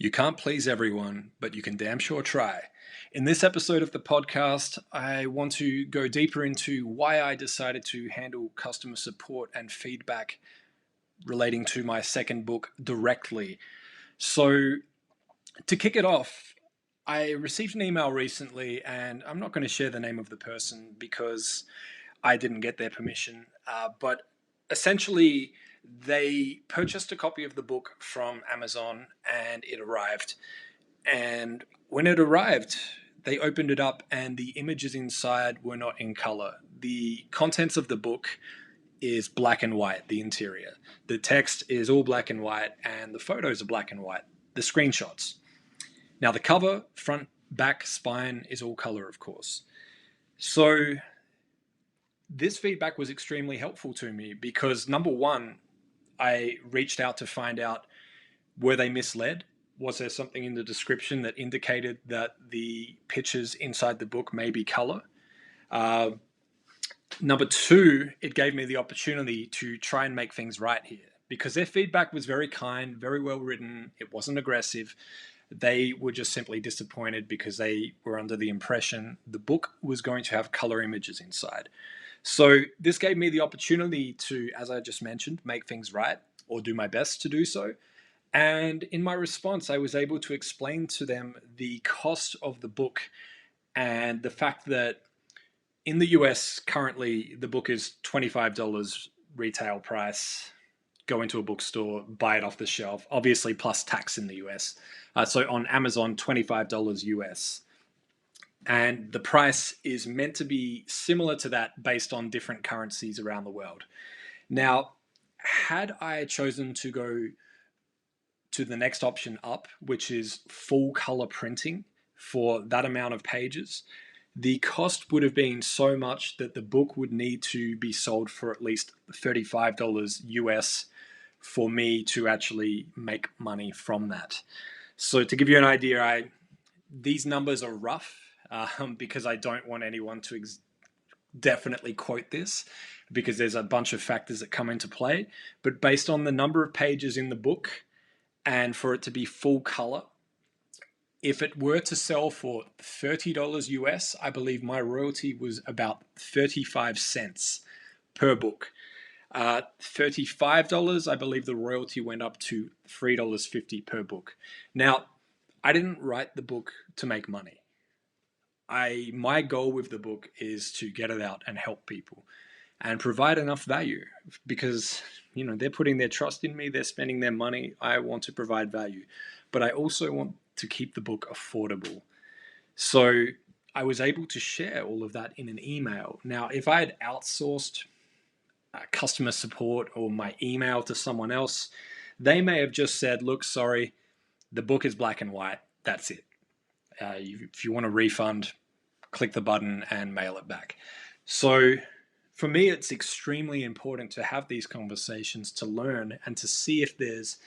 You can't please everyone, but you can damn sure try. In this episode of the podcast, I want to go deeper into why I decided to handle customer support and feedback relating to my second book directly. So, to kick it off, I received an email recently, and I'm not going to share the name of the person because I didn't get their permission. But essentially, they purchased a copy of the book from Amazon and it arrived. And when it arrived, they opened it up and the images inside were not in color. The contents of the book is black and white, the interior. The text is all black and white and the photos are black and white, the screenshots. Now, the cover, front, back, spine is all color, of course. So, this feedback was extremely helpful to me because, number one, I reached out to find out, were they misled? Was there something in the description that indicated that the pictures inside the book may be color? Number two, it gave me the opportunity to try and make things right here because their feedback was very kind, very well written. It wasn't aggressive. They were just simply disappointed because they were under the impression the book was going to have color images inside. So this gave me the opportunity to, as I just mentioned, make things right or do my best to do so. And in my response, I was able to explain to them the cost of the book and the fact that in the US currently the book is $25 retail price. Go into a bookstore, buy it off the shelf, obviously plus tax in the US. So on Amazon, $25 US. And the price is meant to be similar to that based on different currencies around the world. Now, had I chosen to go to the next option up, which is full color printing for that amount of pages, the cost would have been so much that the book would need to be sold for at least $35 US for me to actually make money from that. So to give you an idea, these numbers are rough because I don't want anyone to definitely quote this because there's a bunch of factors that come into play. But based on the number of pages in the book and for it to be full color, if it were to sell for $30 US, I believe my royalty was about 35 cents per book. $35, I believe the royalty went up to $3.50 per book. Now, I didn't write the book to make money. My goal with the book is to get it out and help people and provide enough value because, they're putting their trust in me, they're spending their money. I want to provide value, but I also want to keep the book affordable. So I was able to share all of that in an email. Now, if I had outsourced customer support or my email to someone else, they may have just said, look, sorry, the book is black and white. That's it. If you want a refund, click the button and mail it back. So for me, it's extremely important to have these conversations, to learn and to see if there's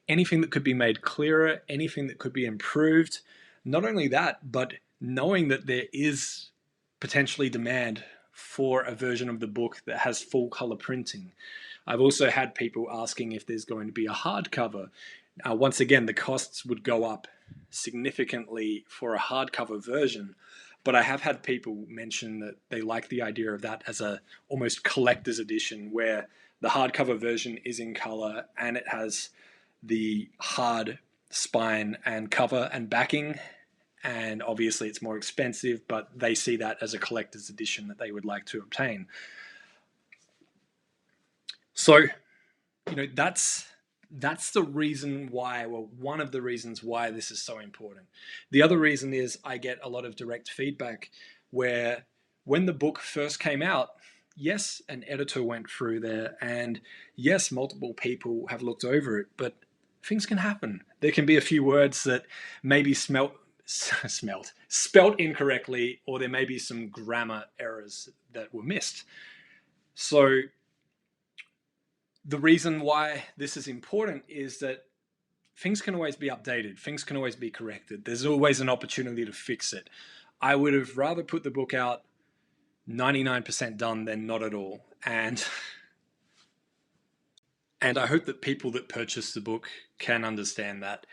anything that could be made clearer, anything that could be improved. Not only that, but knowing that there is potentially demand for a version of the book that has full color printing. I've also had people asking if there's going to be a hardcover. Once again, the costs would go up significantly for a hardcover version, but I have had people mention that they like the idea of that as a almost collector's edition where the hardcover version is in color and it has the hard spine and cover and backing, and obviously it's more expensive, but they see that as a collector's edition that they would like to obtain. So, that's the reason why, well, one of the reasons why this is so important. The other reason is I get a lot of direct feedback where when the book first came out, yes, an editor went through there and yes, multiple people have looked over it, but things can happen. There can be a few words that maybe spelt incorrectly, or there may be some grammar errors that were missed. So the reason why this is important is that things can always be updated. Things can always be corrected. There's always an opportunity to fix it. I would have rather put the book out 99% done than not at all. And I hope that people that purchase the book can understand that.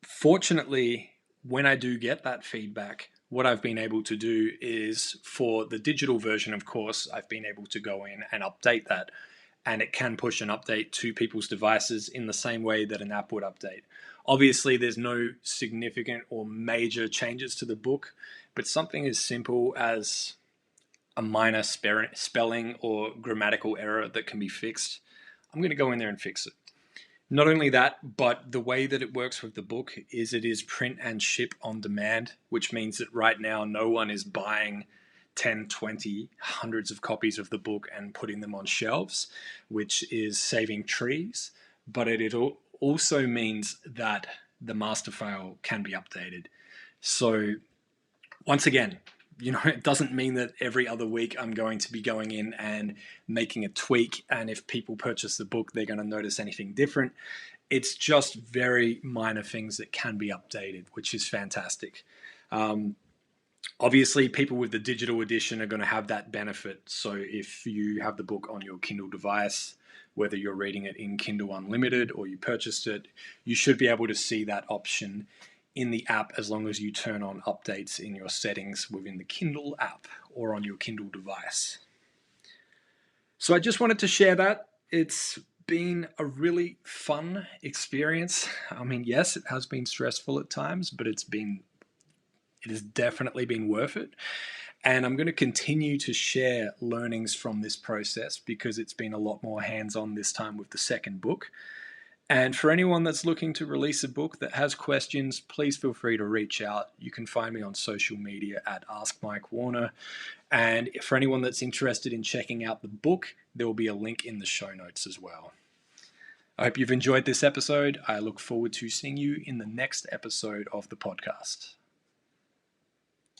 Fortunately, when I do get that feedback, what I've been able to do is, for the digital version, of course, I've been able to go in and update that. And it can push an update to people's devices in the same way that an app would update. Obviously, there's no significant or major changes to the book, but something as simple as a minor spelling or grammatical error that can be fixed, I'm going to go in there and fix it. Not only that, but the way that it works with the book is it is print and ship on demand, which means that right now no one is buying 10, 20, hundreds of copies of the book and putting them on shelves, which is saving trees. But it also means that the master file can be updated. So once again, it doesn't mean that every other week I'm going to be going in and making a tweak. And if people purchase the book, they're going to notice anything different. It's just very minor things that can be updated, which is fantastic. Obviously, people with the digital edition are going to have that benefit. So if you have the book on your Kindle device, whether you're reading it in Kindle Unlimited or you purchased it, you should be able to see that option in the app as long as you turn on updates in your settings within the Kindle app or on your Kindle device. So I just wanted to share that. It's been a really fun experience. I mean, yes, it has been stressful at times, but it has definitely been worth it. And I'm going to continue to share learnings from this process because it's been a lot more hands-on this time with the second book. And for anyone that's looking to release a book that has questions, please feel free to reach out. You can find me on social media at Ask Mike Warner. And for anyone that's interested in checking out the book, there will be a link in the show notes as well. I hope you've enjoyed this episode. I look forward to seeing you in the next episode of the podcast.